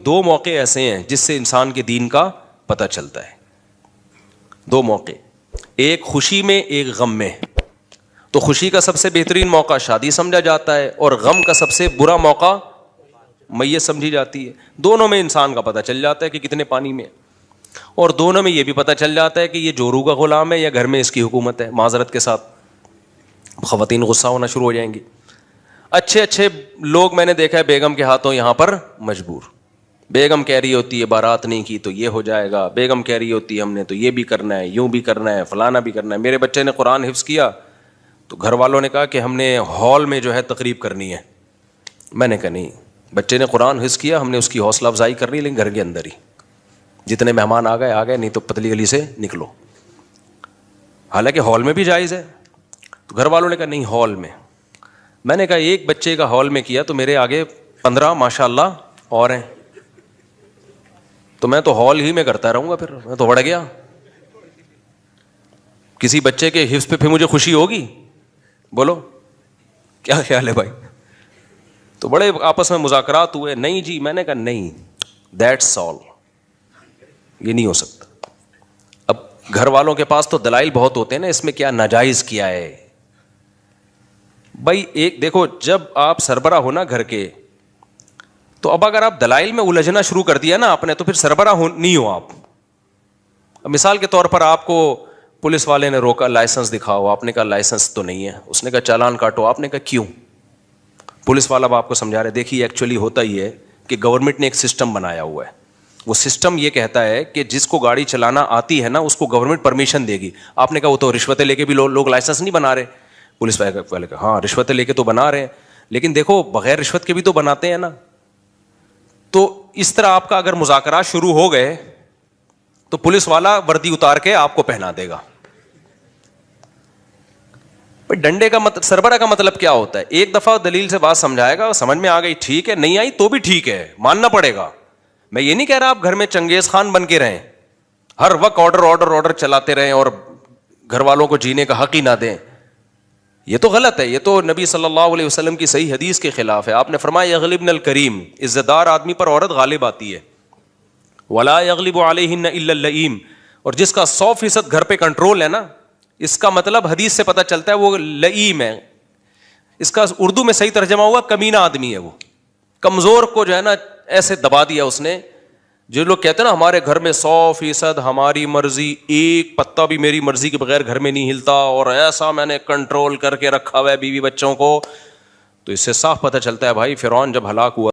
دو موقع ایسے ہیں جس سے انسان کے دین کا پتہ چلتا ہے. دو موقع, ایک خوشی میں ایک غم میں. تو خوشی کا سب سے بہترین موقع شادی سمجھا جاتا ہے, اور غم کا سب سے برا موقع میت سمجھی جاتی ہے. دونوں میں انسان کا پتہ چل جاتا ہے کہ کتنے پانی میں, اور دونوں میں یہ بھی پتہ چل جاتا ہے کہ یہ جورو کا غلام ہے یا گھر میں اس کی حکومت ہے. معذرت کے ساتھ خواتین غصہ ہونا شروع ہو جائیں گی. اچھے اچھے لوگ میں نے دیکھا ہے بیگم کے ہاتھوں یہاں پر مجبور. بیگم کہہ رہی ہوتی ہے بارات نہیں کی تو یہ ہو جائے گا, بیگم کہہ رہی ہوتی ہے ہم نے تو یہ بھی کرنا ہے, یوں بھی کرنا ہے, فلانا بھی کرنا ہے. میرے بچے نے قرآن حفظ کیا تو گھر والوں نے کہا کہ ہم نے ہال میں جو ہے تقریب کرنی ہے. میں نے کہا نہیں, بچے نے قرآن حفظ کیا, ہم نے اس کی حوصلہ افزائی کرنی ہے لیکن گھر کے اندر ہی. جتنے مہمان آ گئے, نہیں تو پتلی گلی سے نکلو. حالانکہ ہال میں بھی جائز ہے. تو گھر والوں نے کہا نہیں ہال میں. میں نے کہا ایک بچے کا ہال میں کیا تو میرے آگے 15 ماشاء اللہ اور ہیں, تو میں تو ہال ہی میں کرتا رہوں گا. پھر میں تو بڑھ گیا. کسی بچے کے حفظ پہ پھر مجھے خوشی ہوگی؟ بولو کیا خیال ہے بھائی؟ تو بڑے آپس میں مذاکرات ہوئے. نہیں جی, میں نے کہا نہیں, دیٹس آل, یہ نہیں ہو سکتا. اب گھر والوں کے پاس تو دلائل بہت ہوتے ہیں نا, اس میں کیا ناجائز کیا ہے بھائی. ایک دیکھو, جب آپ سربراہ ہو نا گھر کے, تو اب اگر آپ دلائل میں الجھنا شروع کر دیا نا آپ نے, تو پھر سربراہ نہیں ہو آپ. مثال کے طور پر آپ کو پولیس والے نے روکا, لائسنس دکھاؤ. آپ نے کہا لائسنس تو نہیں ہے. اس نے کہا چالان کاٹو. آپ نے کہا کیوں؟ پولیس والا اب آپ کو سمجھا رہے, دیکھیے ایکچولی ہوتا ہی ہے کہ گورنمنٹ نے ایک سسٹم بنایا ہوا ہے. وہ سسٹم یہ کہتا ہے کہ جس کو گاڑی چلانا آتی ہے نا اس کو گورنمنٹ پرمیشن دے گی. آپ نے کہا وہ تو رشوتیں لے کے بھی لوگ لائسنس نہیں بنا رہے. پولیس والے کہا ہاں رشوتیں لے کے تو بنا رہے ہیں, لیکن دیکھو بغیر رشوت کے بھی تو بناتے ہیں نا. تو اس طرح آپ کا اگر مذاکرات شروع ہو گئے تو پولیس والا وردی اتار کے آپ کو پہنا دے گا. ڈنڈے کا سربراہ کا مطلب کیا ہوتا ہے؟ ایک دفعہ دلیل سے بات سمجھائے گا, سمجھ میں آ گئی ٹھیک ہے, نہیں آئی تو بھی ٹھیک ہے, ماننا پڑے گا. میں یہ نہیں کہہ رہا آپ گھر میں چنگیز خان بن کے رہیں, ہر وقت آرڈر چلاتے رہیں اور گھر والوں کو جینے کا حق ہی نہ دیں. یہ تو غلط ہے. یہ تو نبی صلی اللہ علیہ وسلم کی صحیح حدیث کے خلاف ہے. آپ نے فرمایا یغلبن الکریم, عزت دار آدمی پر عورت غالب آتی ہے. ولا یغلب علیہن الا اللئیم, اور جس کا 100% گھر پہ کنٹرول ہے نا, اس کا مطلب حدیث سے پتہ چلتا ہے وہ لئیم ہے. اس کا اردو میں صحیح ترجمہ ہوا کمینہ آدمی ہے. وہ کمزور کو جو ہے نا ایسے دبا دیا اس نے. جو لوگ کہتے ہیں نا ہمارے گھر میں 100% ہماری مرضی, ایک پتا بھی میری مرضی کے بغیر گھر میں نہیں ہلتا, اور ایسا میں نے کنٹرول کر کے رکھا ہوا ہے بیوی بچوں کو, تو اس سے صاف پتہ چلتا ہے بھائی فرعون جب ہلاک ہوا